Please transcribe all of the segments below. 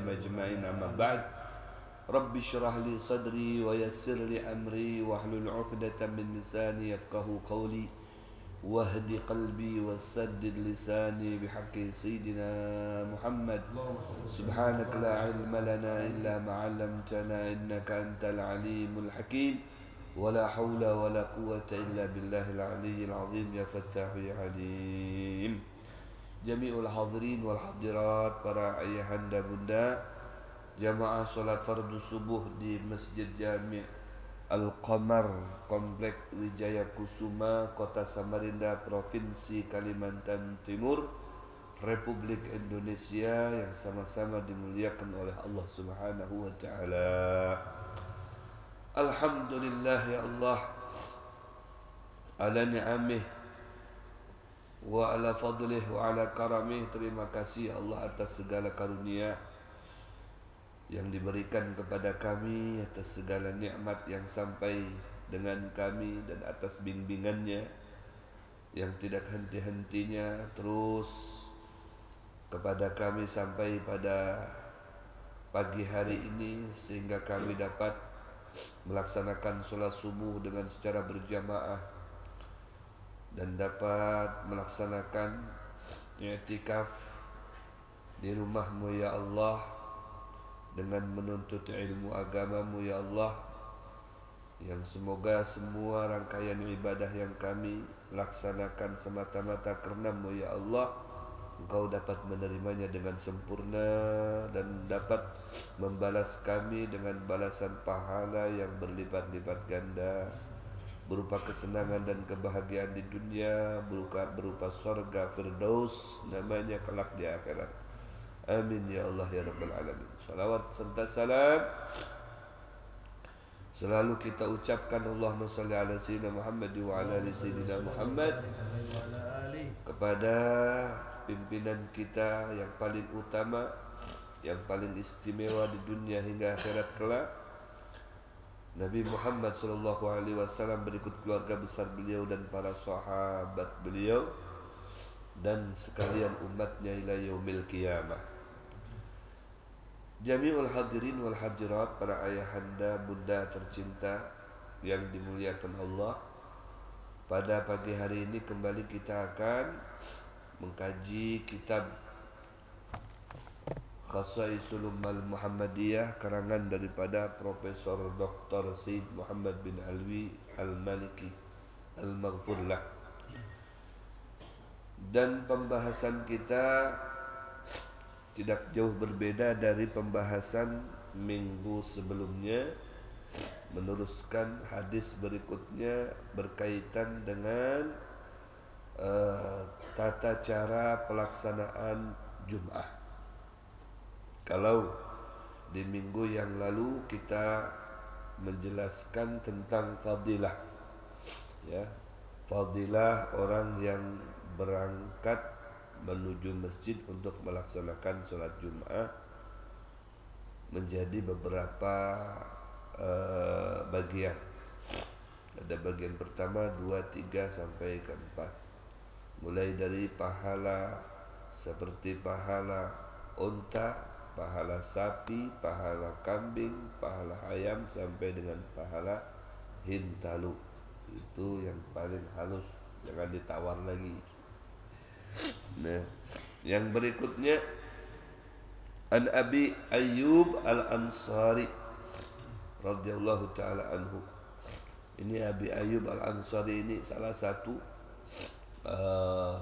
عليهم أجمعين أما بعد رب اشرح لي صدري ويسر لي أمري واحلل عقدة من لساني يفقه قولي واهد قلبي وسدد لساني بحق سيدنا محمد سبحانك لا علم لنا إلا ما علمتنا إنك أنت العليم الحكيم ولا حول ولا قوة إلا بالله العلي العظيم يا فتاح يا عليم. Jami'ul hadirin wal hadirat, para ayahanda bunda, jamaah salat fardu subuh di Masjid Jami' Al-Qamar, Komplek Wijaya Kusuma, Kota Samarinda, Provinsi Kalimantan Timur, Republik Indonesia, yang sama-sama dimuliakan oleh Allah Subhanahu wa taala. Alhamdulillah ya Allah ala ni'amih wa ala fadlih wa ala karamih. Terima kasih Allah atas segala karunia yang diberikan kepada kami, atas segala nikmat yang sampai dengan kami, dan atas bimbingannya yang tidak henti-hentinya terus kepada kami sampai pada pagi hari ini, sehingga kami dapat melaksanakan sholat subuh dengan secara berjamaah dan dapat melaksanakan i'tikaf di rumah-Mu ya Allah, dengan menuntut ilmu agama-Mu ya Allah, yang semoga semua rangkaian ibadah yang kami laksanakan semata-mata karena-Mu ya Allah, Engkau dapat menerimanya dengan sempurna dan dapat membalas kami dengan balasan pahala yang berlipat-lipat ganda, berupa kesenangan dan kebahagiaan di dunia, berupa surga firdaus namanya kelak di akhirat. Amin ya Allah ya Rabbal Alamin. Salawat serta salam selalu kita ucapkan Allahumma salli ala sayyidina Muhammad wa ala ali sayyidina Muhammad kepada pimpinan kita yang paling utama, yang paling istimewa di dunia hingga akhirat kelak, Nabi Muhammad SAW, berikut keluarga besar beliau dan para sahabat beliau dan sekalian umatnya ila yaumil qiyamah. Jami'ul hadirin wal hadirat, para ayahanda bunda tercinta yang dimuliakan Allah, pada pagi hari ini kembali kita akan mengkaji kitab Khasaisul Ummah Muhammadiyah karangan daripada Profesor Dr. Said Muhammad bin Alwi Al-Maliki Al-Maghfurlah. Dan pembahasan kita tidak jauh berbeda dari pembahasan minggu sebelumnya, meneruskan hadis berikutnya berkaitan dengan tata cara pelaksanaan Jum'ah. Kalau di minggu yang lalu kita menjelaskan tentang fadilah, ya, fadilah orang yang berangkat menuju masjid untuk melaksanakan sholat Jum'ah menjadi beberapa bagian. Ada bagian pertama, 2, 3 sampai ke 4. Mulai dari pahala seperti pahala unta, pahala sapi, pahala kambing, pahala ayam, sampai dengan pahala hintalu. Itu yang paling halus, jangan ditawar lagi. Nah, yang berikutnya, An Abi Ayyub Al-Ansari radhiyallahu taala anhu. Ini Abi Ayyub Al-Ansari ini salah satu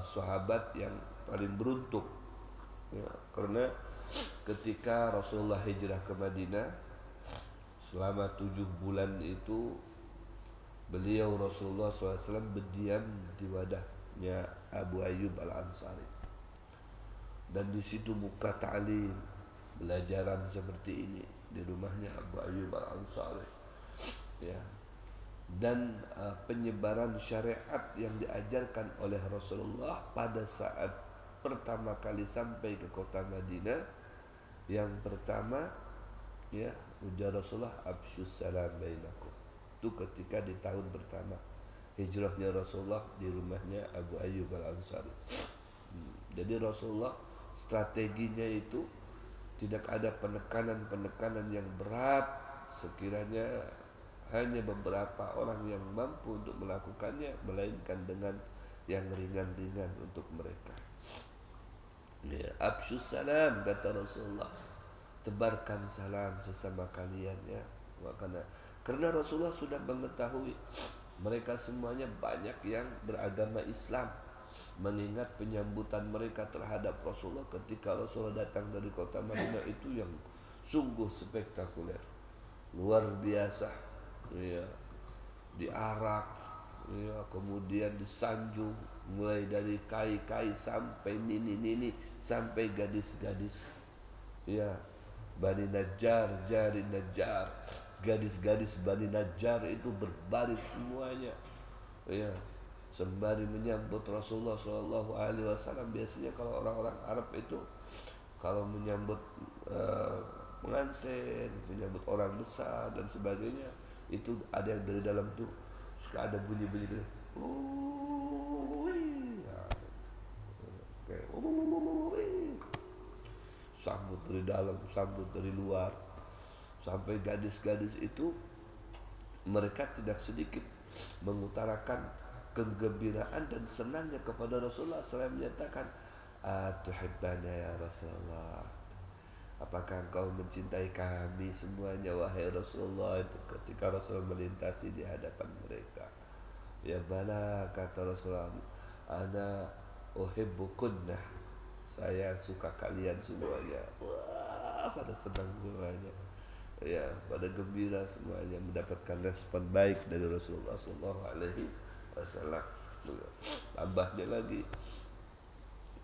sahabat yang paling beruntung, ya, karena ketika Rasulullah hijrah ke Madinah selama 7 bulan itu, beliau Rasulullah SAW berdiam di wadahnya Abu Ayyub Al-Ansari, dan di situ buka ta'lim, belajaran seperti ini di rumahnya Abu Ayyub Al-Ansari, ya. Dan penyebaran syariat yang diajarkan oleh Rasulullah pada saat pertama kali sampai ke kota Madinah, yang pertama, ya, ujar Rasulullah, absyus salam bainakum. Itu ketika di tahun pertama hijrahnya Rasulullah di rumahnya Abu Ayyub Al-Ansari. Jadi Rasulullah strateginya itu Tidak ada penekanan-penekanan yang berat sekiranya hanya beberapa orang yang mampu untuk melakukannya, melainkan dengan yang ringan-ringan untuk mereka. Ya, absyus salam kata Rasulullah. Tebarkan salam sesama kalian ya. Karena Rasulullah sudah mengetahui mereka semuanya banyak yang beragama Islam. Mengingat penyambutan mereka terhadap Rasulullah ketika Rasulullah datang dari kota Madinah itu yang sungguh spektakuler, luar biasa ya. Diarak ya, kemudian disanjung mulai dari kai-kai sampai nini-nini sampai gadis-gadis ya. Bani Najjar, Jari Najjar, gadis-gadis Bani Najjar itu berbaris semuanya ya, sembari menyambut Rasulullah Shallallahu Alaihi Wasallam. Biasanya kalau orang-orang Arab itu kalau menyambut pengantin, menyambut orang besar dan sebagainya, itu ada yang dari dalam tuh suka ada bunyi-bunyi gitu. Sambut dari dalam, sambut dari luar, sampai gadis-gadis itu mereka tidak sedikit mengutarakan kegembiraan dan senangnya kepada Rasulullah. Selain menyatakan, atuhibbana ya Rasulullah, apakah engkau mencintai kami semuanya wahai Rasulullah? Itu ketika Rasulullah melintasi di hadapan mereka. Ya bala kata Rasulullah, ana uhibbukunna, saya suka kalian semuanya. Wah, pada senang semuanya ya, pada gembira semuanya, mendapatkan respon baik dari Rasulullah Sallallahu Alaihi Wasallam. Tambahnya lagi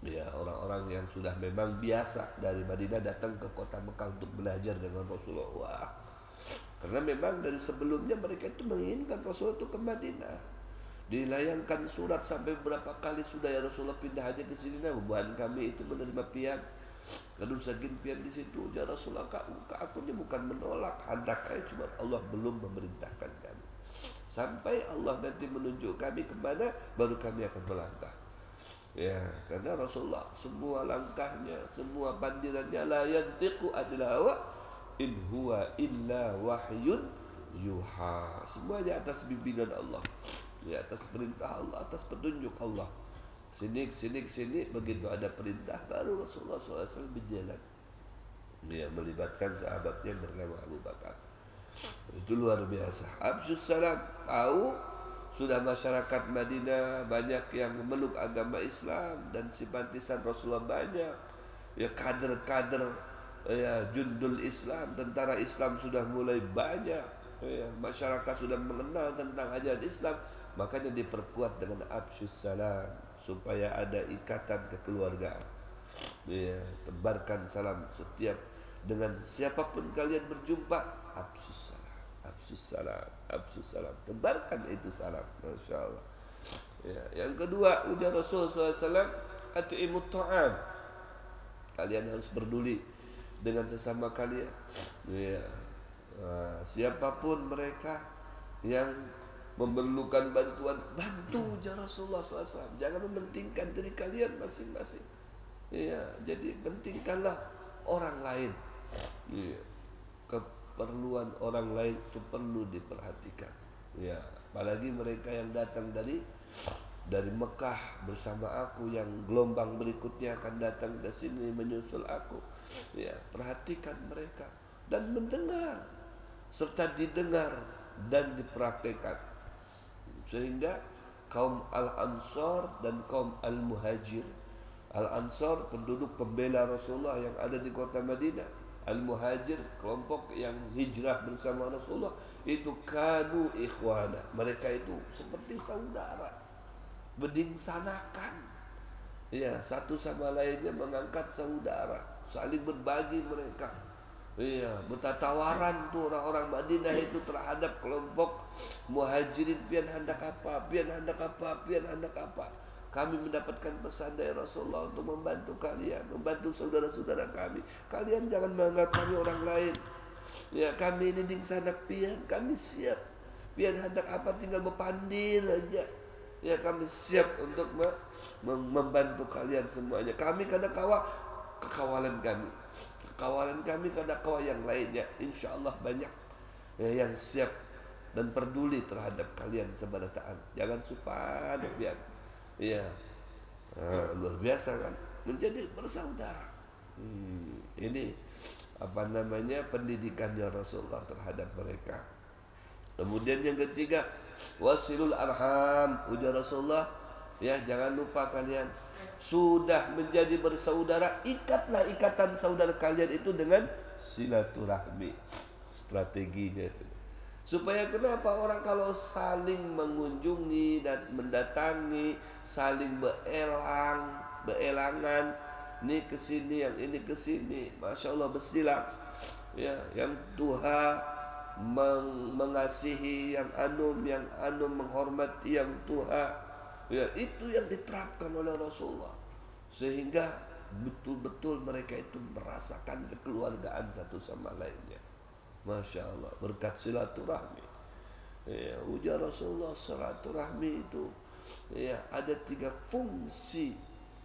ya, orang-orang yang sudah memang biasa dari Madinah datang ke kota Mekah untuk belajar dengan Rasulullah. Wah, karena memang dari sebelumnya mereka itu menginginkan Rasulullah itu ke Madinah. Dilayangkan surat sampai berapa kali sudah, ya Rasulullah pindah aja ke sini, nah beban kami itu menerima pian. Kadang sagin pian di situ, ya Rasulullah, aku ini bukan menolak, hendaknya cuma Allah belum memerintahkan kami. Sampai Allah nanti menunjuk kami kemana, baru kami akan melangkah. Ya, karena Rasulullah semua langkahnya, semua bandirannya la yantiqu anil hawa in huwa illa wahyun yuha. Semuanya atas bimbingan Allah, ya, atas perintah Allah, atas petunjuk Allah. Sini, begitu ada perintah baru Rasulullah SAW berjalan. Dia melibatkan sahabatnya bernama Abu Bakar. Itu luar biasa. Absyus salam. Tahu sudah masyarakat Madinah banyak yang memeluk agama Islam dan simpatisan Rasulullah banyak. Ya, kader-kader ya, jundul Islam, tentara Islam sudah mulai banyak. Ya, masyarakat sudah mengenal tentang ajaran Islam. Makanya diperkuat dengan absyus salam supaya ada ikatan kekeluargaan. Ya, tebarkan salam setiap dengan siapapun kalian berjumpa. Absyus salam, absyus salam, absyus salam. Tebarkan itu salam, masya Allah. Ya, yang kedua ujar Rasulullah SAW, at'imut ta'am. Kalian harus peduli dengan sesama kalian. Ya, siapapun mereka yang memerlukan bantuan, bantu ya Rasulullah SAW. Jangan mementingkan diri kalian masing-masing. Ya, jadi pentingkanlah orang lain. Ya, keperluan orang lain itu perlu diperhatikan. Ya, apalagi mereka yang datang dari Mekah bersama aku, yang gelombang berikutnya akan datang ke sini menyusul aku. Ya, perhatikan mereka dan mendengar serta didengar dan dipraktekkan. Sehingga kaum Al-Ansar dan kaum Al-Muhajir, Al-Ansar penduduk pembela Rasulullah yang ada di kota Madinah, Al-Muhajir kelompok yang hijrah bersama Rasulullah, itu kanu ikhwana, mereka itu seperti saudara, bedingsanakan ya, satu sama lainnya mengangkat saudara, saling berbagi mereka. Iya, bertatawaran tuh orang-orang Madinah itu terhadap kelompok Muhajirin, pian hendak apa, pian hendak apa, pian hendak apa. Kami mendapatkan pesan dari Rasulullah untuk membantu kalian, membantu saudara-saudara kami. Kalian jangan menganggap kami orang lain. Ya, kami ini dingsanak pian, kami siap. Pian hendak apa, tinggal berpandir aja. Ya, kami siap untuk membantu kalian semuanya. Kami kadang kekawalan kami. kawalan kami kepada kawan yang lainnya. InsyaAllah banyak yang siap dan peduli terhadap kalian seberataan. Jangan supan biar ya luar biasa kan, menjadi bersaudara. Ini apa namanya pendidikannya Rasulullah terhadap mereka. Kemudian yang ketiga, wasilul arham. Ujar Rasulullah, ya jangan lupa kalian sudah menjadi bersaudara, ikatlah ikatan saudara kalian itu dengan silaturahmi. Strateginya itu. Supaya kenapa orang kalau saling mengunjungi dan mendatangi, saling beelangan, ini ke sini, yang ini ke sini, masya Allah bersilang. Ya, yang Tuhan mengasihi yang anum menghormati yang Tuhan. Ya, itu yang diterapkan oleh Rasulullah, sehingga betul-betul mereka itu merasakan kekeluargaan satu sama lainnya. Masya Allah, berkat silaturahmi. Ya, ujar Rasulullah, silaturahmi itu ya ada 3 fungsi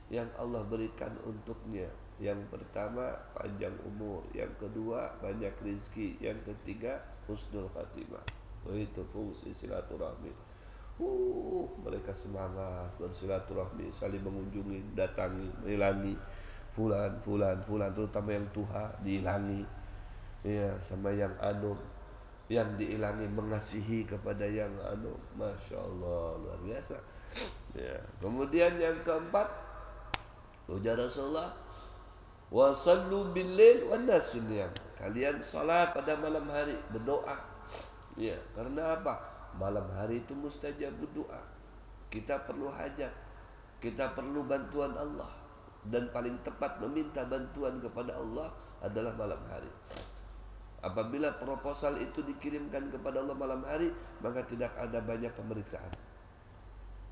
yang Allah berikan untuknya. Yang pertama panjang umur, yang kedua banyak rezeki, yang ketiga husnul khatimah. Itu fungsi silaturahmi. Mereka semangat bersilaturahmi, saling mengunjungi, datangi, menghilangi fulan, terutama yang tuha dihilangi. Ya, sama yang anum, yang diilangi mengasihi kepada yang anum. Masya Allah, luar biasa. Ya. Kemudian yang keempat, ujar Rasulullah, wasallu bil-lail wan nasu niyam. Kalian salat pada malam hari, berdoa. Ya, karena apa? Malam hari itu mustajab berdoa. Kita perlu hajat, kita perlu bantuan Allah, dan paling tepat meminta bantuan kepada Allah adalah malam hari. Apabila proposal itu dikirimkan kepada Allah malam hari, maka tidak ada banyak pemeriksaan.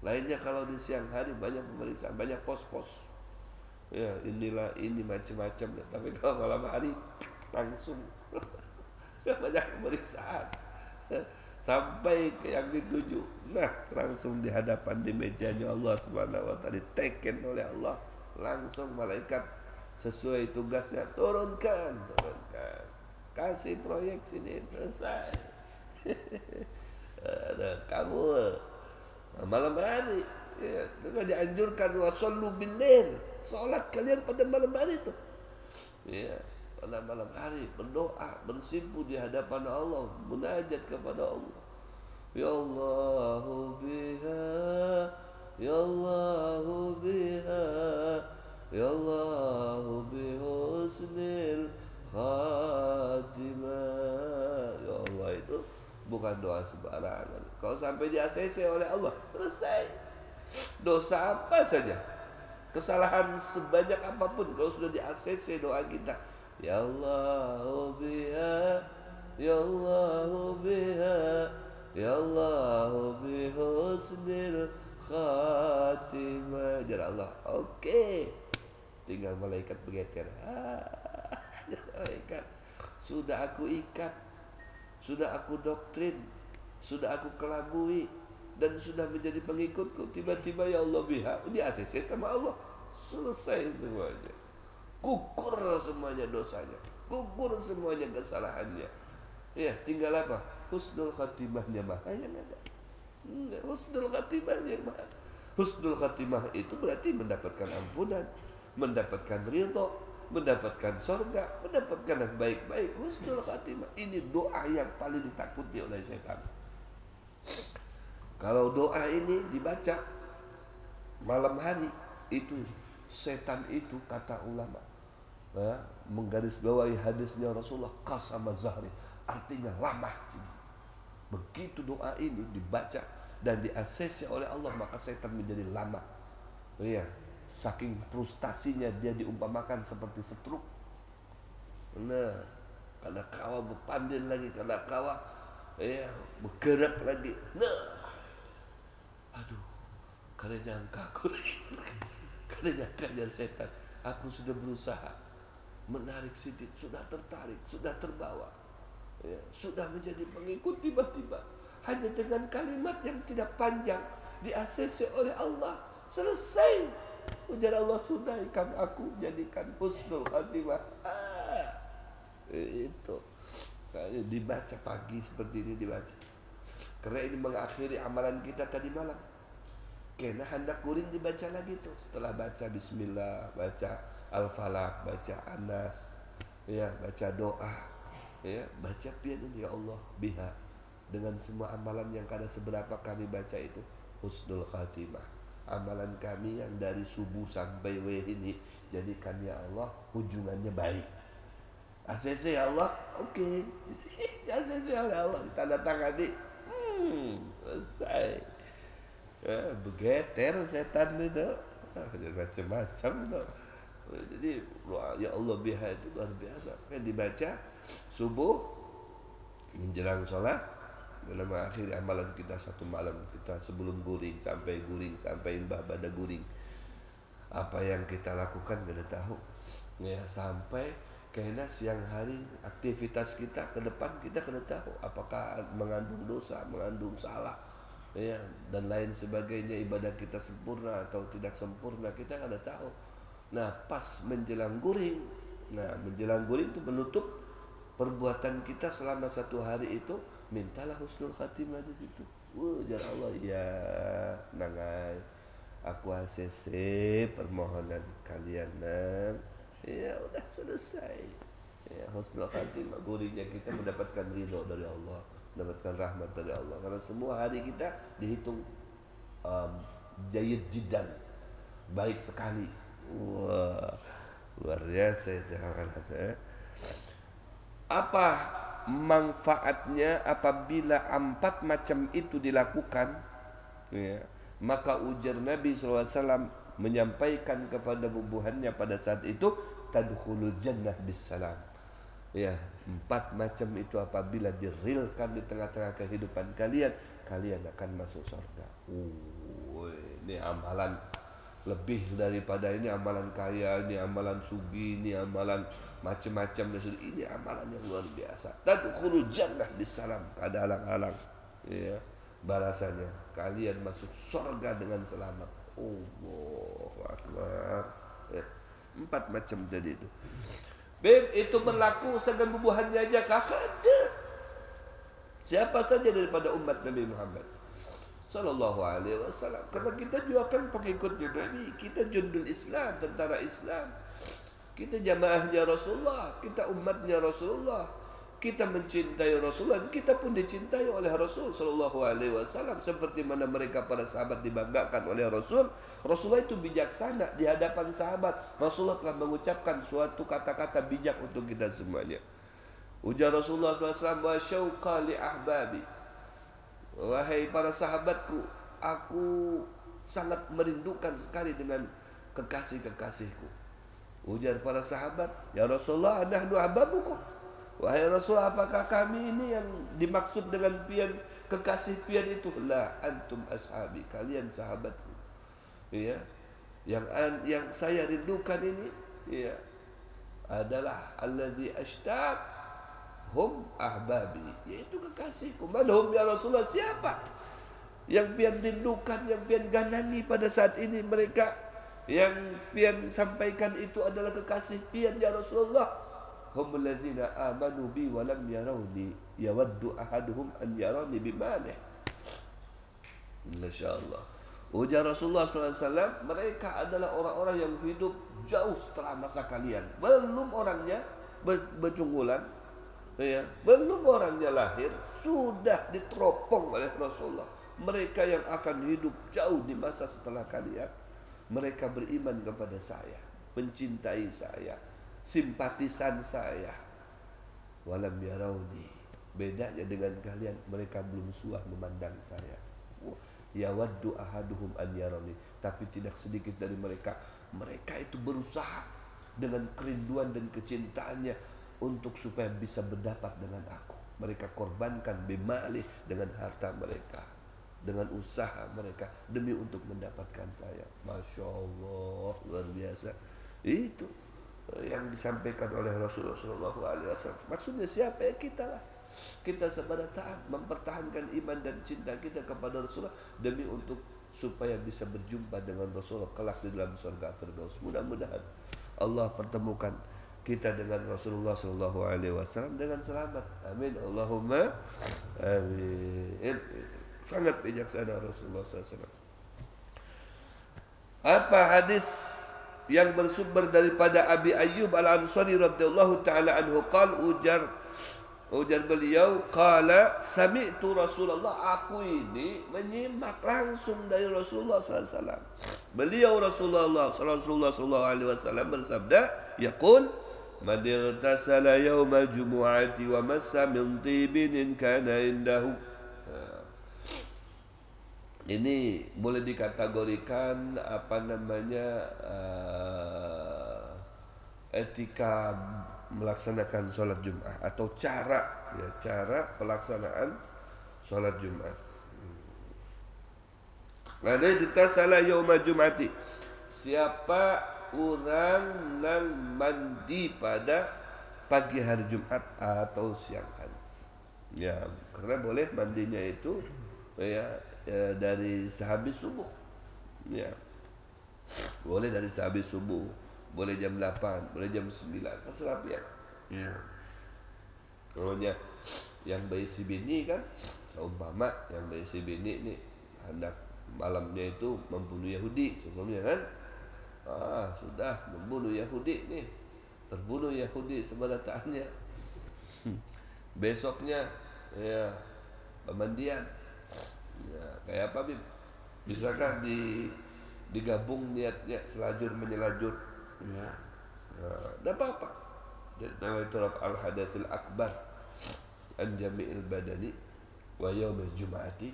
Lainnya kalau di siang hari banyak pemeriksaan, banyak pos-pos. Ya, inilah ini macam-macam. Tapi kalau malam hari langsung banyak pemeriksaan. Sampai ke yang dituju. Nah, langsung di hadapan di mejanya Allah Subhanahu wa taala, diteken oleh Allah. Langsung malaikat sesuai tugasnya turunkan. Kasih proyek sini, selesai. Ada kabul. Nah, malam hari ya, juga dianjurkan wasallu bil-lail. Salat kalian pada malam hari itu. Ya, pada malam hari berdoa, bersimpu di hadapan Allah, munajat kepada Allah. Ya Allahu biha, ya Allahu biha, ya Allahu bihusnil khatimah. Ya Allah, itu bukan doa sembarangan. Kalau sampai di ACC oleh Allah, selesai. Dosa apa saja, kesalahan sebanyak apapun, kalau sudah di ACC doa kita, ya Allah biha, ya Allah biha, ya Allah bihusnil khatimah. Jadi Allah, oke. Tinggal malaikat bergetar. Malaikat, sudah aku ikat, sudah aku doktrin, sudah aku kelabui, dan sudah menjadi pengikutku. Tiba-tiba ya Allah biha, di ACC sama Allah, selesai semuanya. Gugur semuanya dosanya, gugur semuanya kesalahannya. Ya, tinggal apa? Husnul khatimahnya bahaya ada. Husnul khatimahnya bahaya. Husnul khatimah itu berarti mendapatkan ampunan, mendapatkan ridha, mendapatkan surga, mendapatkan yang baik-baik. Husnul khatimah ini doa yang paling ditakuti oleh setan. Kalau doa ini dibaca malam hari, itu setan itu, kata ulama, menggarisbawahi hadisnya Rasulullah, qasama zahri, artinya lama sih. Begitu doa ini dibaca dan di-ACC oleh Allah, maka setan menjadi lama. Iya, saking frustasinya dia diumpamakan seperti setruk. Nah, karena kawa berpandil lagi, karena kawa bergerak lagi. Nah, aduh, kalian nyangka aku lagi. Kalian nyangka dari setan. Aku sudah berusaha menarik sidik, sudah tertarik, sudah terbawa, ya, sudah menjadi pengikut, tiba-tiba hanya dengan kalimat yang tidak panjang di-ACC oleh Allah, selesai. Ujar Allah, sudah ikan aku jadikan husnul khatimah. Itu dibaca pagi seperti ini dibaca. Karena ini mengakhiri amalan kita tadi malam. Kena hendak guring dibaca lagi tuh. Setelah baca bismillah, baca al-falaq, baca anas, ya, baca doa, ya, baca pian ini, ya Allah biha, dengan semua amalan yang kada seberapa kami baca itu husnul khatimah. Amalan kami yang dari subuh sampai weh ini, jadikan ya Allah hujungannya baik. ACC ya Allah, oke. ACC ya Allah, tanda tangani, selesai. Ya, begeter setan itu, macam-macam tuh. Jadi ya Allah biha itu luar biasa. Kan dibaca subuh menjelang sholat, dalam akhir amalan kita satu malam kita sebelum guring sampai mbah pada guring. Apa yang kita lakukan kita tahu. Ya, sampai kena siang hari aktivitas kita ke depan kita kena tahu apakah mengandung dosa, mengandung salah, ya, dan lain sebagainya, ibadah kita sempurna atau tidak sempurna kita kada tahu. Nah, pas menjelang guring itu menutup perbuatan kita selama satu hari itu, mintalah husnul khatimah di situ. Jar Allah, ya nangai aku ACC permohonan kalian, ya udah selesai. Ya, husnul khatimah, guringnya kita mendapatkan ridho dari Allah, mendapatkan rahmat dari Allah. Karena semua hari kita dihitung jayyid jiddan, baik sekali. Wah, luar biasa itu. Apa manfaatnya apabila 4 macam itu dilakukan, ya, maka ujar Nabi SAW menyampaikan kepada bubuhannya pada saat itu, tadkhulul jannah bisalam. Ya, 4 macam itu apabila dirilkan di tengah-tengah kehidupan kalian, kalian akan masuk surga. Ini amalan lebih daripada ini, amalan kaya, ini amalan sugi, ini amalan macam-macam. Ini amalan yang luar biasa. Tadkhulul jannah bisalam, kada alang-alang, ya, balasannya kalian masuk surga dengan selamat. Allahu akbar. Ya, 4 macam tadi itu. Beb, itu berlaku sedang bubuhannya aja kada. Siapa saja daripada umat Nabi Muhammad Sallallahu Alaihi Wasallam. Karena kita juga kan pengikut Nabi, kita jundul Islam, tentara Islam, kita jamaahnya Rasulullah, kita umatnya Rasulullah, kita mencintai Rasulullah, kita pun dicintai oleh Rasul Sallallahu Alaihi Wasallam. Seperti mana mereka para sahabat dibanggakan oleh Rasul. Rasulullah itu bijaksana di hadapan sahabat. Rasulullah telah mengucapkan suatu kata-kata bijak untuk kita semuanya. Ujar Rasulullah SAW, wa syauqa li ahbabi, wahai para sahabatku, aku sangat merindukan sekali dengan kekasih-kekasihku. Ujar para sahabat, ya Rasulullah, nahnu ahbabukum. Wahai Rasulullah, apakah kami ini yang dimaksud dengan pian kekasih pian itu? La, antum ashabi, kalian sahabatku. Ya, yang saya rindukan ini, ya, adalah alladzi ashtaq hum ahbabi, yaitu kekasihku. Manhum ya Rasulullah, siapa yang pian rindukan, yang pian ganangi pada saat ini? Mereka yang pian sampaikan itu adalah kekasih pian ya Rasulullah. Humul ladzina amanu bi wa lam yarawni yawaddu ahaduhum an yarani bimalih. Masyaallah. Ujar Rasulullah SAW, mereka adalah orang-orang yang hidup jauh setelah masa kalian. Belum orangnya berjunggulan, ya, belum orangnya lahir, sudah diteropong oleh Rasulullah. Mereka yang akan hidup jauh di masa setelah kalian, mereka beriman kepada saya, mencintai saya, simpatisan saya. Walam yarawni, bedanya dengan kalian, mereka belum suah memandang saya. Yawaddu ahaduhum an yarani, tapi tidak sedikit dari mereka itu berusaha dengan kerinduan dan kecintaannya untuk supaya bisa berdapat dengan aku. Mereka korbankan bimalih, dengan harta mereka, dengan usaha mereka, demi untuk mendapatkan saya. Masya Allah, luar biasa. Itu yang disampaikan oleh Rasulullah SAW. Maksudnya siapa? Ya kita lah. Kita sebagai taat mempertahankan iman dan cinta kita kepada Rasulullah demi untuk supaya bisa berjumpa dengan Rasulullah kelak di dalam surga Firdaus. Mudah-mudahan Allah pertemukan kita dengan Rasulullah sallallahu alaihi wasallam dengan selamat. Amin. Allahumma amin. Sangat bijaksana Rasulullah sallallahu alaihi wasallam. Apa hadis yang bersumber daripada Abi Ayyub Al-Ansari radhiyallahu taala anhu ujar beliau qala sami'tu Rasulullah, aku ini menyimak langsung dari Rasulullah sallallahu alaihi wasallam. Beliau Rasulullah sallallahu alaihi wasallam bersabda, yaqul man irtasala yaumal jumu'ati wa massa min tibin in kana indahu. Ini boleh dikategorikan etika melaksanakan sholat Jumat atau cara pelaksanaan sholat Jumat. Mana ditasala yauma jumati, siapa orang yang mandi pada pagi hari Jumat atau siang hari. Ya, karena boleh mandinya itu dari sehabis subuh. Ya. Boleh dari sehabis subuh, boleh jam 8, boleh jam 9, terserah pihak. Ya. Kalau yang berisi bini kan, umpama yang berisi bini nih hendak malamnya itu membunuh Yahudi sebelumnya kan. Sudah membunuh Yahudi nih. Terbunuh Yahudi sebenarnya. Besoknya ya pemandian. Ya, kayak apa Bib? Bisakah digabung niatnya selajur menyelajur? Ya. Enggak apa-apa. Nawaitu al-hadatsil akbar an jami'il badani wa yaumil jum'ati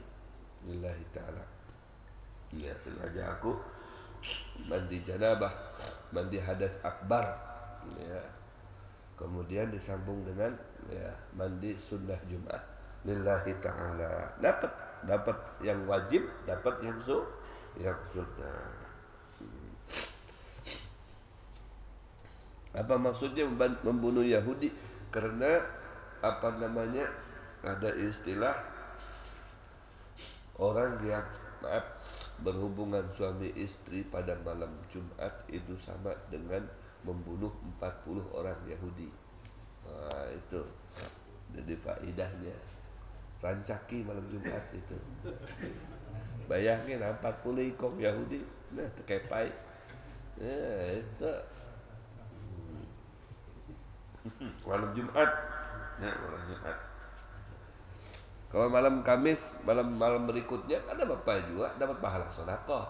lillahi ta'ala. Ya, sengaja aku mandi janabah, mandi hadas akbar. Ya. Kemudian disambung dengan mandi sunnah Jumat lillahi ta'ala. Dapat yang wajib, dapat yang sunnah. Apa maksudnya membunuh Yahudi? Karena ada istilah orang yang berhubungan suami istri pada malam Jumat itu sama dengan membunuh 40 orang Yahudi. Itu jadi faedahnya. Rancaki malam Jumat itu. Bayangin 40 ikong Yahudi. Nah, terkepai. Itu malam Jumat. Ya, malam Jumat. Kalau malam Kamis, malam berikutnya ada bapak juga dapat pahala sedekah.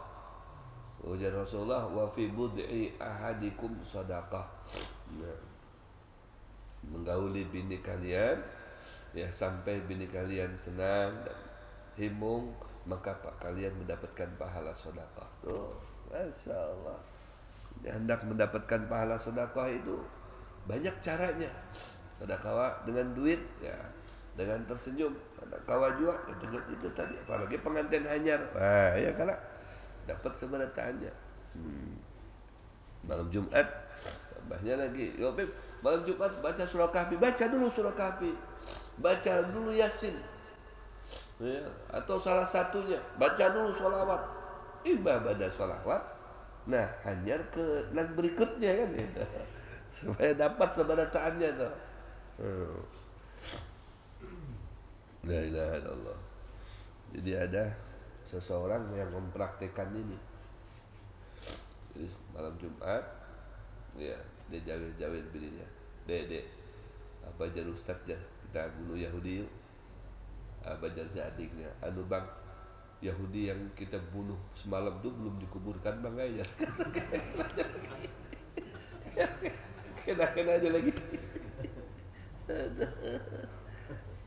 Ujar Rasulullah, wa fi bud'i ahadikum sedekah. Nah, menggauli bini kalian sampai bini kalian senang dan himung, maka kalian mendapatkan pahala sedekah. Masya Allah. Hendak mendapatkan pahala sedekah itu banyak caranya. Ada kawa dengan duit, dengan tersenyum. Ada kawa juga dengan itu tadi. Apalagi pengantin hanyar. Ya kalau dapat sebenarnya. Malam Jumat tambahnya lagi. Malam Jumat baca surah Kahfi. Baca dulu surah Kahfi. Baca dulu Yasin. Atau salah satunya baca dulu sholawat. Ibadah sholawat. Nah, hanyar ke yang berikutnya kan itu. Supaya dapat sebenarnya tuh. La ilaha illallah. Jadi ada seseorang yang mempraktikkan ini. Jadi malam Jumat dia jawil bininya. Dek, apa jar ustaz jar? Kita bunuh Yahudi yuk. Apa jar si adiknya? Bang, Yahudi yang kita bunuh semalam tuh belum dikuburkan bang aja. Kena aja lagi.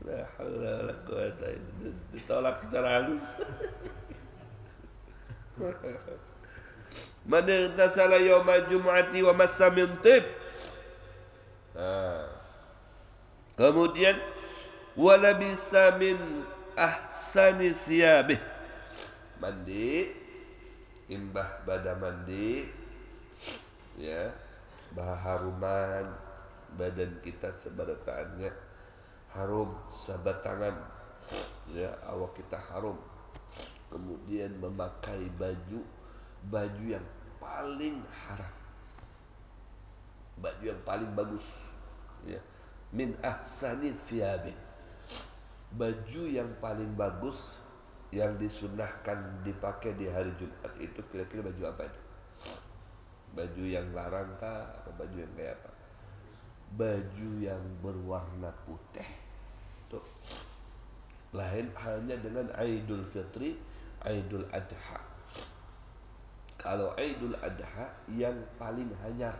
La haula wala quwata illa billah. Ditolak secara halus. Man tasala yauma jumu'ati wa massa min tib. Kemudian wala bisa min ahsani thiyabih. Mandi, imbah pada mandi, haruman badan kita sebadannya harum, sebatangan, awak kita harum. Kemudian memakai baju yang paling haram. baju yang paling bagus. Ya. Min ahsani thiyabi, baju yang paling bagus yang disunahkan dipakai di hari Jumat itu kira-kira baju apa itu? Baju yang larang kah? Atau baju yang kayak apa? Baju yang berwarna putih. Tuh. Lain halnya dengan Aidul Fitri, Aidul Adha. Kalau Aidul Adha yang paling hanyar,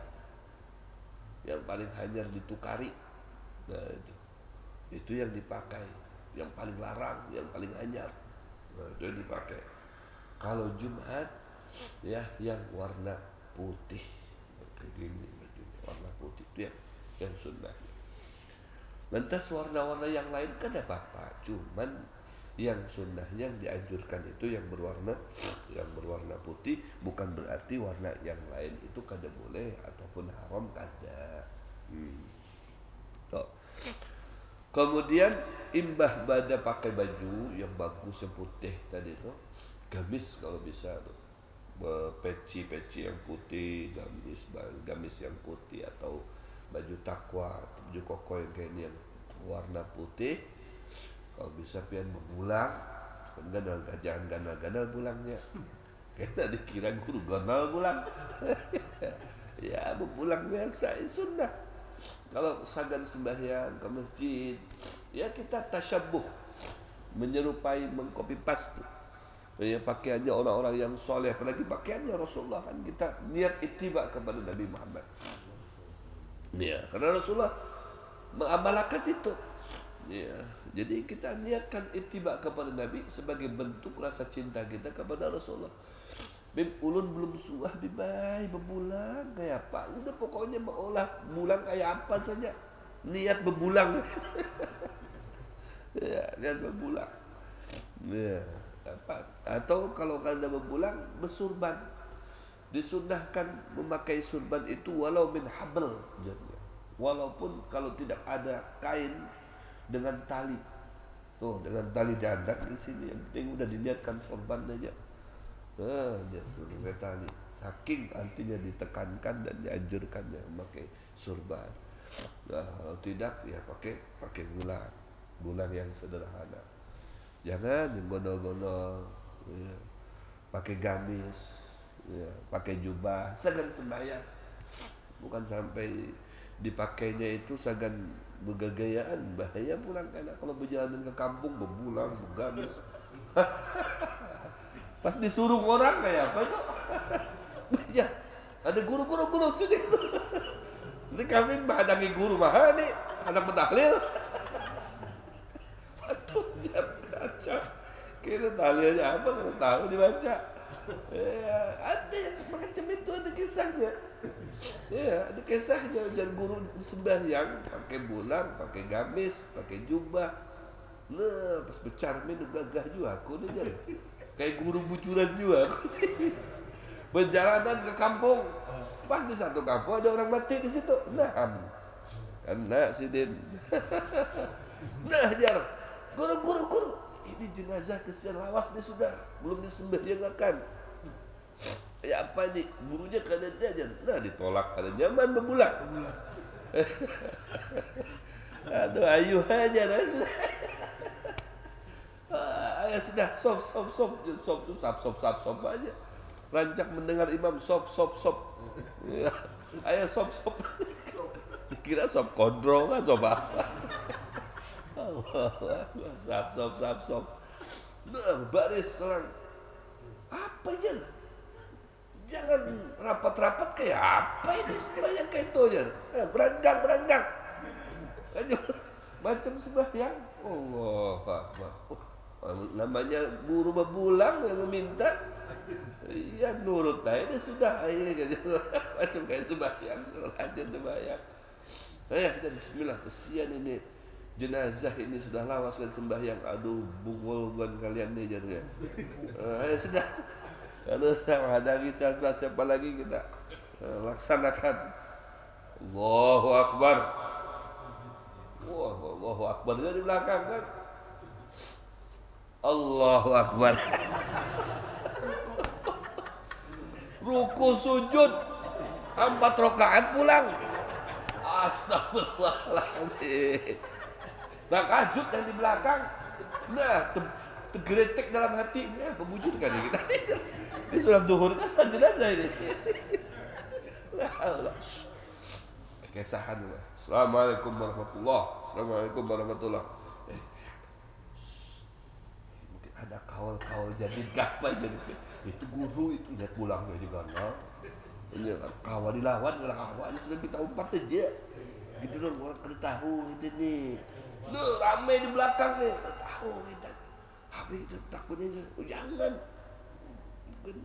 yang paling hanyar ditukari, nah itu yang dipakai, yang paling larang, yang paling hanyar, nah itu yang dipakai. Kalau Jumat ya yang warna putih, kayak gini bajunya warna putih itu yang sunnahnya. Lantas warna-warna yang lain kan ada apa-apa, cuman yang sunnahnya yang dianjurkan itu yang berwarna putih, bukan berarti warna yang lain itu kada boleh ataupun haram kada. Kemudian imbah pada pakai baju yang bagus yang putih tadi tuh, gamis kalau bisa tuh, peci yang putih, gamis yang putih, atau baju takwa, baju koko yang kayak ini yang warna putih. Kalau bisa pian berbulang, jangan ganal-ganal bulangnya. Karena dikira guru ganal bulang. Ya berbulang biasa, sunnah. Kalau sagan sembahyang ke masjid, ya kita tasyabuh, menyerupai, mengcopy paste. Ya, pakaiannya orang-orang yang soleh, apalagi pakaiannya Rasulullah, kan kita niat ittiba kepada Nabi Muhammad. Ya, karena Rasulullah mengamalkan itu. Ya, jadi kita niatkan ittiba kepada Nabi sebagai bentuk rasa cinta kita kepada Rasulullah. Ulun belum suah bibai berbulan kayak apa, udah pokoknya mengolah bulan kayak apa saja, niat berbulan. Ya, niat berbulan. Ya, apa? Atau kalau kalian berbulan bersurban, disunnahkan memakai surban itu walau min habl, walaupun kalau tidak ada kain dengan tali. Tuh, dengan tali diangkat di sini, yang penting udah diniatkan sorban aja. Jatuh dengan tali. Saking artinya ditekankan dan dianjurkannya memakai surban. Nah, kalau tidak ya pakai bulan yang sederhana. Jangan gondol-gondol, ya. Pakai gamis, ya. Pakai jubah, sagan sembahyang. Bukan sampai dipakainya itu sagan bergagayaan, bahaya pulang, karena kalau berjalan ke kampung berbulang, bergamis. Pas disuruh orang kayak apa itu? Ya, ada guru sini. Ini kami menghadapi guru mah nih, anak pentahlil. Waduh, jangan baca. Kira tahlilnya apa kalau tahu dibaca. Ya, ada yang macam itu, ada kisahnya. Ya, ada kisahnya. Dan guru sembahyang pakai bulang, pakai gamis, pakai jubah. Nah, pas bercarmin gagah juga aku nih jadi. Kayak guru bucuran juga aku. Berjalanan ke kampung. Pas di satu kampung ada orang mati di situ. Nah, kena sidin. Nah, jar. Guru. Ini jenazah kesian lawas nih sudah, belum disembelihkan. Ya apa nih? Gurunya kada aja. Nah, ditolak kada nyaman berbulan. Aduh, ayo aja dah. Ayo sudah, sop aja. Rancak mendengar imam sop. Ya, ayo sop. Dikira sop kodro kan, sop apa? Sop. Nah, baris orang. Apa aja? Jangan rapat-rapat kayak apa ini sembahyang kayak itu aja. Beranggang. Aja macam sembahyang. Allah Akbar. Namanya guru berbulang yang meminta, ya nurut aja sudah. Macam kayak sembahyang, aja sembahyang. Dan bismillah, kesian ini jenazah ini sudah lawas kan sembahyang. Aduh, bungul bukan kalian nih jadinya. Sudah. Kalau sama ada siapa lagi kita laksanakan. Allahu Akbar. Allahu Akbar juga di belakang kan. Allahu Akbar. Ruku sujud 4 rakaat pulang. Astagfirullahaladzim. Takajud yang di belakang. Nah, tergeletek dalam hatinya, memujudkan kita. Ini sholat duhur kan sholat jenazah ini. Kekesahan. Assalamualaikum warahmatullahi. Mungkin ada kawal jadi apa jadi itu guru itu lihat pulangnya juga nah. Ini kawal dilawan kalau kawal sudah kita umpat aja. Gitu dong orang kada tahu gitu nih. Duh, ramai di belakang nih. Tahu kita. Apa itu takutnya jangan. Mungkin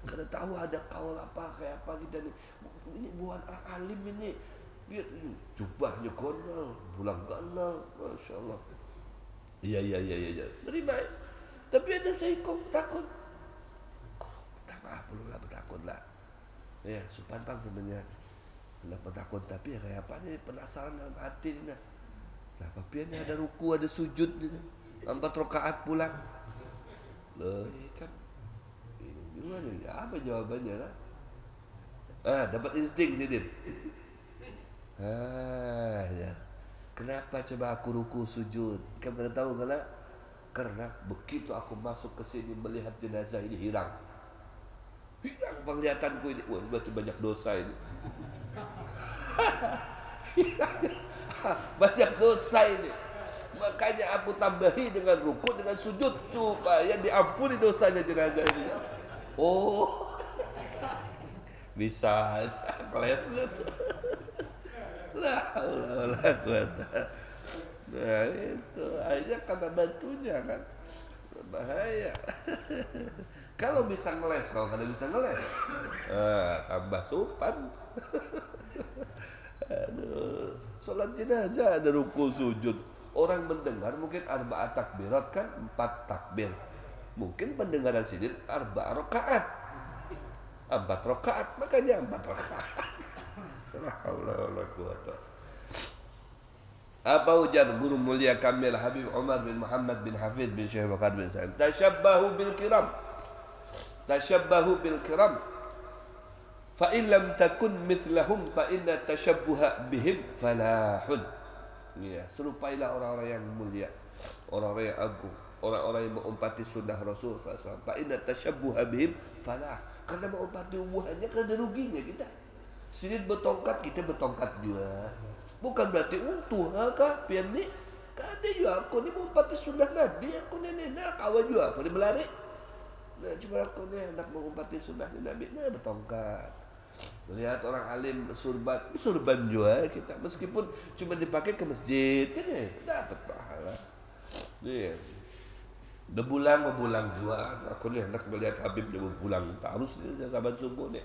kada tahu ada kawal apa kayak apa kita nih. Ini buat orang alim ini. Lihat ini jubahnya gonal, bulang ganal, masya Allah. Iya. Terima. Tapi ada seikong takut. Minta maaf belum lah bertakut lah. Ya, supan bang sebenarnya. Hendak bertakut tapi ya kayak apa nih penasaran dalam hati ini. Nah, papiannya ada ruku, ada sujud ini. 4 rakaat pulang. Loh, kan. Ini gimana ya? Apa jawabannya lah? Dapat insting Sidin. Ya. Kenapa coba aku ruku sujud? Kan pernah tahu karena begitu aku masuk ke sini melihat jenazah ini hilang penglihatanku ini. Wah, berarti banyak dosa ini. Banyak dosa ini. Makanya aku tambahi dengan ruku dengan sujud supaya diampuni dosanya jenazah ini. Oh, bisa aja keles itu. La haula wala quwata. Nah itu aja kata batunya kan bahaya. Kalau bisa ngeles, kalau kada bisa ngeles, tambah sopan. Aduh, sholat jenazah ada ruku sujud. Orang mendengar mungkin 4 takbirat kan 4 takbir. Mungkin pendengaran Sidin 4 rakaat. 4 rakaat, makanya 4 rakaat. La haula wala quwata. Apa ujar guru mulia Kamil Habib Umar bin Muhammad bin Hafiz bin Syekh Bakar bin Sa'id? Tashabbahu bil kiram. Fa in lam takun mithlahum fa inna tashabbuha bihim falahun. Ya, serupailah orang-orang yang mulia, orang-orang yang agung, orang-orang yang mengumpati sunnah Rasul SAW. Fa inna tashabbuha bihim falah. Karena mengumpati hubungannya kan ada ruginya kita. Sini bertongkat, kita bertongkat juga. Bukan berarti Tuhan kah pian ni? Kada juga aku ni mengumpati sunnah Nabi, aku ni nak kawan juga aku ni berlari. Nah, cuma aku ni hendak mengumpati sunnah Nabi, nah bertongkat. Melihat orang alim surban juga kita, meskipun cuma dipakai ke masjid kan ya, dapat pahala. Ni berbulan juga. Aku ni hendak melihat Habib dia berbulan. Harus ni sahabat subuh ni.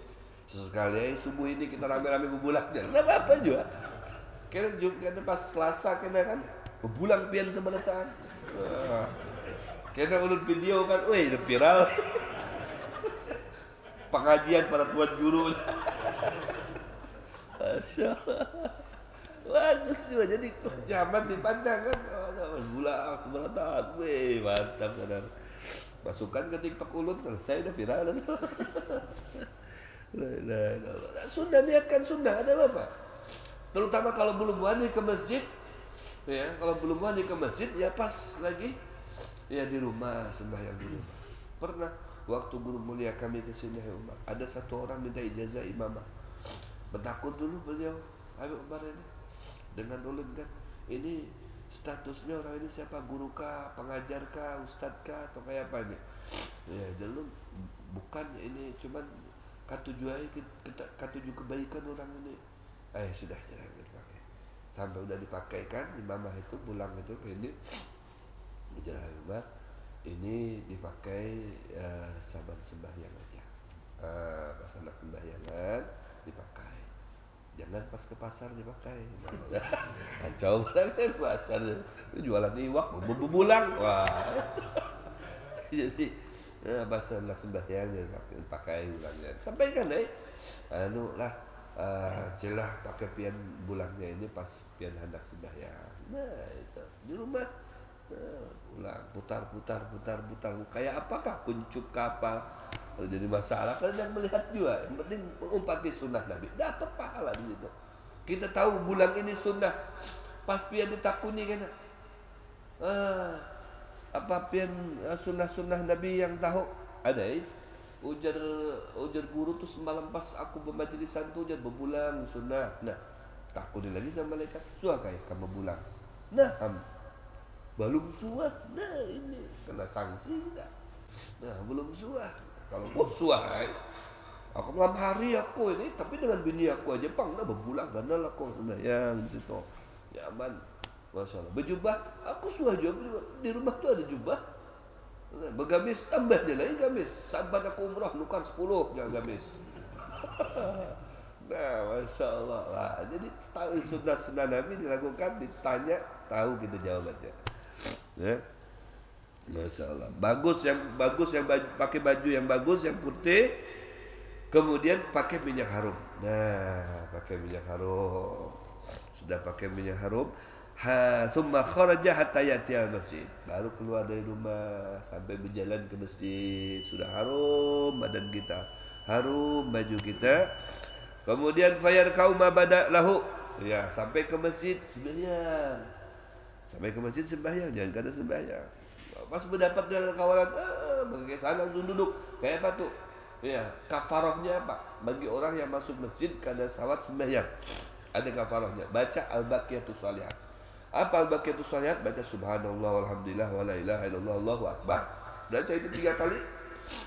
Sesekali subuh ini kita rame-rame berbulan, jangan apa juga. Kena pas Selasa kena kan berbulan pian sebeletan. Kena ulun video kan, weh udah viral. Pengajian para tuan guru. Masya Allah. Bagus juga, jadi zaman dipandang kan. Berbulan sebeletan, weh mantap benar. Masukkan ke TikTok ulun, selesai udah viral. Sunnah, niatkan sunnah, ada apa? Terutama kalau belum wani ke masjid, ya kalau belum wani ke masjid, ya pas lagi ya di rumah, sembahyang di rumah. Pernah waktu guru mulia kami ke sini Umar, ada satu orang minta ijazah imamah. Bertakut dulu beliau Habib Umar ini dengan ulun kan, ini statusnya orang ini siapa, guru kah, pengajar kah, ustad kah, atau kayak apa ini? Ya dulu bukan ini, cuman katuju kebaikan orang ini. Sudah jangan dipakai. Sampai udah dipakai kan imamah itu pulang itu ini jalan imam ini dipakai saban sembahyang aja. Pas anak sembahyangan dipakai. Jangan pas ke pasar dipakai. Coba kan pasar jualan iwak bebulang. Wah. Jadi pas anak sembahyang dipakai ulangnya. Sampaikan celah pakai pian bulangnya ini pas pian hendak sembahyang. Nah itu di rumah ulang putar kayak apakah kuncup kapal kalau jadi masalah kan yang melihat juga, yang penting mengumpati sunnah Nabi dapat pahala di situ. Kita tahu bulan ini sunnah. Pas pian ditakuni kan. Apa pian sunnah-sunnah Nabi yang tahu? Ada ujar guru tu semalam pas aku bermajlisan tu ujar berbulan sunnah. Nah, takuni lagi sama malaikat. Suah kai kamu bulan. Nah, belum suah. Nah, ini kena sanksi enggak? Nah, belum suah. Kalau suah aku malam hari aku ini, tapi dengan bini aku aja pang dah berbulan ganal aku sembahyang di situ. Nyaman. Masyaallah. Berjubah, aku suah juga di rumah tu ada jubah. Bergamis tambah je lagi gamis. Sahabat aku umrah nukar 10 jangan gamis. Nah, masyaallah lah. Jadi tahu sunnah Nabi dilakukan, ditanya tahu kita jawabannya. Ya. Masyaallah. Bagus yang pakai baju yang bagus yang putih. Kemudian pakai minyak harum. Nah, pakai minyak harum. Sudah pakai minyak harum. Thumma kharaja hatta yati al-masjid. Baru keluar dari rumah sampai berjalan ke masjid. Sudah harum badan kita. Harum baju kita. Kemudian fayarkau ma bada lahu. Ya, sampai ke masjid sembahyang. Sampai ke masjid sembahyang, jangan kata sembahyang. Pas berdapat dengan kawalan, bagi sana langsung duduk. Kayak apa tuh? Ya, kafarahnya apa? Bagi orang yang masuk masjid karena salat sembahyang. Ada kafarahnya. Baca al-baqiyatus shalihat. Apa al-baqiyatus shalihat? Baca subhanallah walhamdulillah wala ilaha illallah Allahu akbar. Baca itu 3 kali.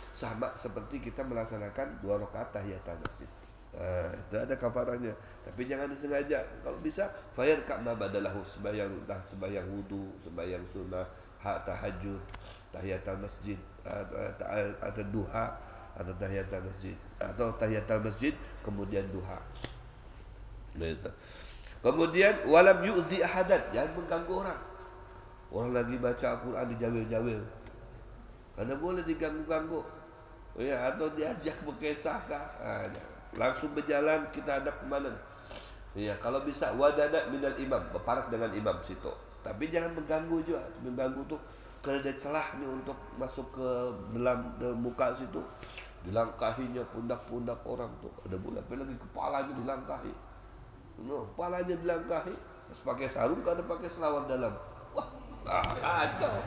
Sama seperti kita melaksanakan 2 rakaat tahiyatul masjid. Itu ada kafarahnya. Tapi jangan disengaja. Kalau bisa fayarka ma badalahu, sembahyang entah sembahyang wudu, sembahyang sunnah, tahajud, tahiyatul masjid, atau duha, atau tahiyatul masjid, atau tahiyatul masjid kemudian duha. Gitu. Kemudian walam yu'zi ahadan, jangan mengganggu orang. Orang lagi baca Al-Quran dijawil-jawil. Karena boleh diganggu-ganggu. Ya, atau diajak berkisah kah? Langsung berjalan kita ada kemana? Ya, kalau bisa wadana minal imam, berparak dengan imam situ. Tapi jangan mengganggu juga. Mengganggu tuh kalau ada celah nih untuk masuk ke dalam muka situ, dilangkahinya pundak-pundak orang tuh. Ada bulan lagi kepalanya dilangkahi. Kepalanya dilangkahi. Terus pakai sarung kan ada pakai selawar dalam. Wah, kacau.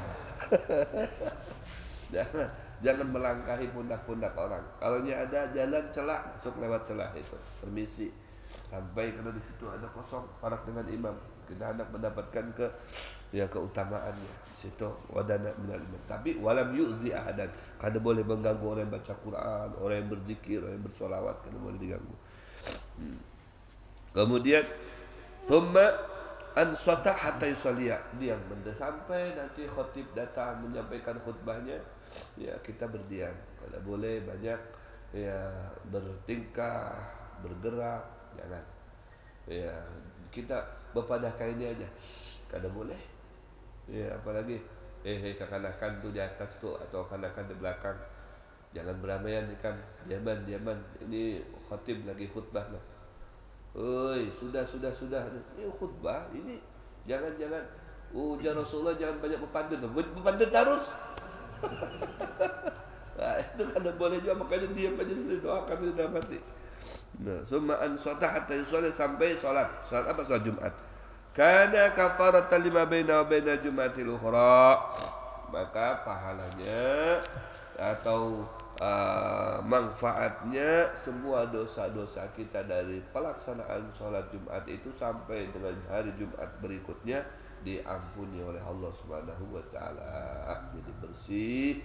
Jangan melangkahi pundak-pundak orang. Kalau ada jalan celah, masuk lewat celah itu. Permisi. Sampai karena di situ ada kosong parak dengan imam. Kita hendak mendapatkan keutamaannya. Situ wadana minal imam. Tapi walam yu'zi ahadan. Kada boleh mengganggu orang yang baca Quran, orang yang berzikir, orang yang bersolawat, kada boleh diganggu. Kemudian thumma ansata hatta yusalliya. Diam sampai nanti khatib datang menyampaikan khutbahnya. Ya, kita berdiam. Kada boleh banyak bertingkah, bergerak, jangan. Ya, kita berpadahkan ini aja. Kada boleh. Ya, apalagi kanak-kanak tu di atas tu atau kanak-kanak di belakang. Jangan beramaian kan. Diaman. Ini khatib lagi khutbah lah. Oi, sudah. Ini khutbah, ini jangan. Ujar Rasulullah jangan banyak berpandir. Berpandir terus. Nah, itu kan boleh juga, makanya diam aja sudah doakan itu dalam hati. Nah, summa ansata hatta yusalli, sampai salat apa? Salat Jumat. Kana kafaratan lima baina wa baina jumatil ukhra. Maka pahalanya atau manfaatnya semua dosa-dosa kita dari pelaksanaan sholat Jumat itu sampai dengan hari Jumat berikutnya diampuni oleh Allah Subhanahu wa taala. Jadi bersih,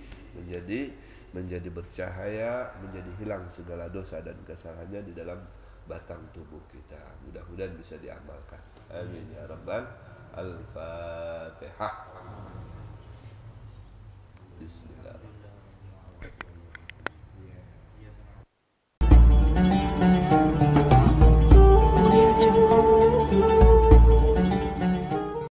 menjadi bercahaya, menjadi hilang segala dosa dan kesalahannya di dalam batang tubuh kita. Mudah-mudahan bisa diamalkan. Amin ya rabbal Al-Fatihah. Bismillah.